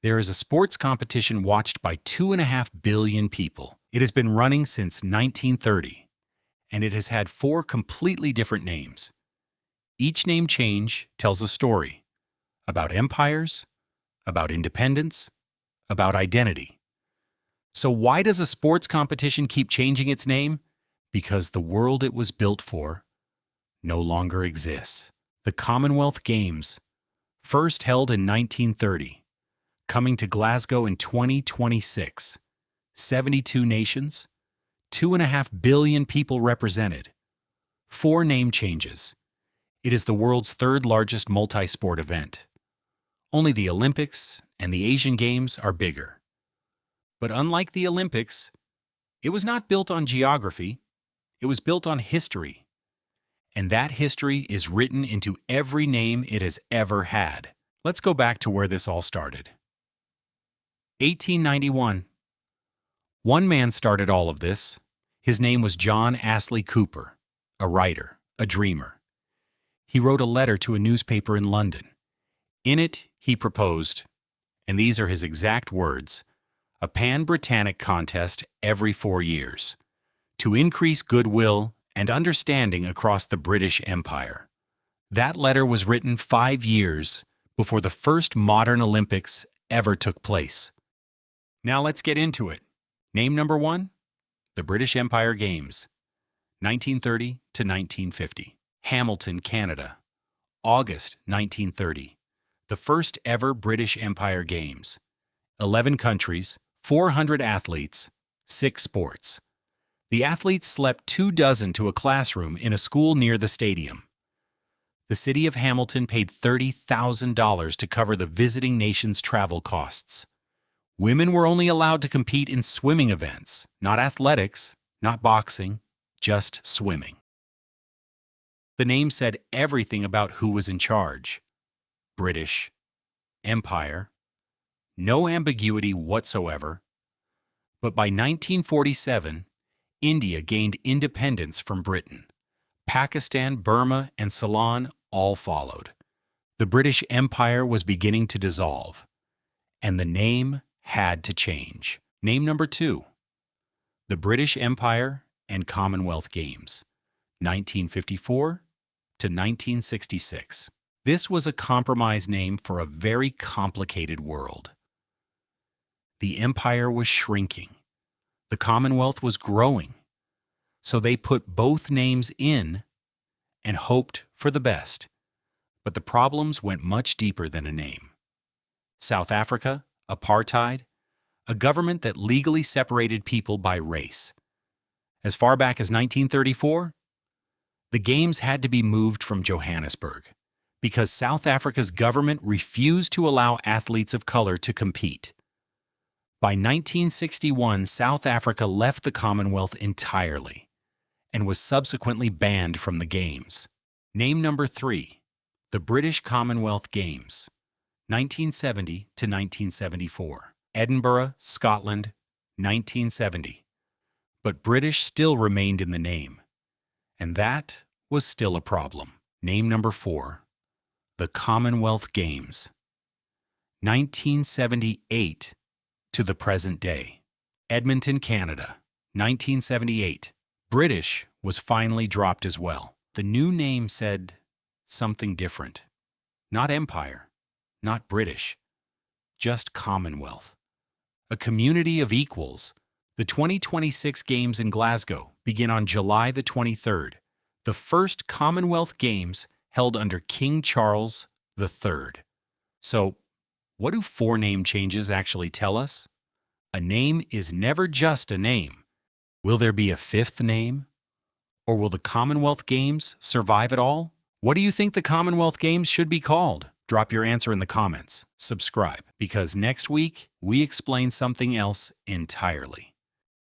There is a sports competition watched by 2.5 billion people. It has been running since 1930, and it has had 4 completely different names. Each name change tells a story about empires, about independence, about identity. So why does a sports competition keep changing its name? Because the world it was built for no longer exists. The Commonwealth Games, first held in 1930, coming to Glasgow in 2026. 72 nations, 2.5 billion people represented, 4 name changes. It is the world's 3rd largest multi-sport event. Only the Olympics and the Asian Games are bigger. But unlike the Olympics, it was not built on geography, it was built on history. And that history is written into every name it has ever had. Let's go back to where this all started. 1891. One man started all of this. His name was John Astley Cooper, a writer, a dreamer. He wrote a letter to a newspaper in London. In it, he proposed, and these are his exact words, a pan-Britannic contest every 4 years, to increase goodwill and understanding across the British Empire. That letter was written 5 years before the first modern Olympics ever took place. Now let's get into it. Name number 1, the British Empire Games, 1930 to 1950. Hamilton, Canada, August 1930. The first ever British Empire Games. 11 countries, 400 athletes, 6 sports. The athletes slept 24 to a classroom in a school near the stadium. The city of Hamilton paid $30,000 to cover the visiting nation's travel costs. Women were only allowed to compete in swimming events, not athletics, not boxing, just swimming. The name said everything about who was in charge. British Empire. No ambiguity whatsoever. But by 1947, India gained independence from Britain. Pakistan, Burma, and Ceylon all followed. The British Empire was beginning to dissolve, and the name had to change. Name number 2, the British Empire and Commonwealth Games, 1954 to 1966. This was a compromise name for a very complicated world. The empire was shrinking. The Commonwealth was growing. So they put both names in and hoped for the best. But the problems went much deeper than a name. South Africa, apartheid, a government that legally separated people by race. As far back as 1934, the Games had to be moved from Johannesburg because South Africa's government refused to allow athletes of color to compete. By 1961, South Africa left the Commonwealth entirely and was subsequently banned from the Games. Name number 3, the British Commonwealth Games, 1970 to 1974. Edinburgh, Scotland, 1970. But British still remained in the name, and that was still a problem. Name number 4, the Commonwealth Games, 1978 to the present day. Edmonton, Canada, 1978. British was finally dropped as well. The new name said something different. Not Empire, not British, just Commonwealth. A community of equals. The 2026 Games in Glasgow begin on July the 23rd, the first Commonwealth Games held under King Charles III. So, what do 4 name changes actually tell us? A name is never just a name. Will there be a 5th name? Or will the Commonwealth Games survive it all? What do you think the Commonwealth Games should be called? Drop your answer in the comments. Subscribe, because next week we explain something else entirely.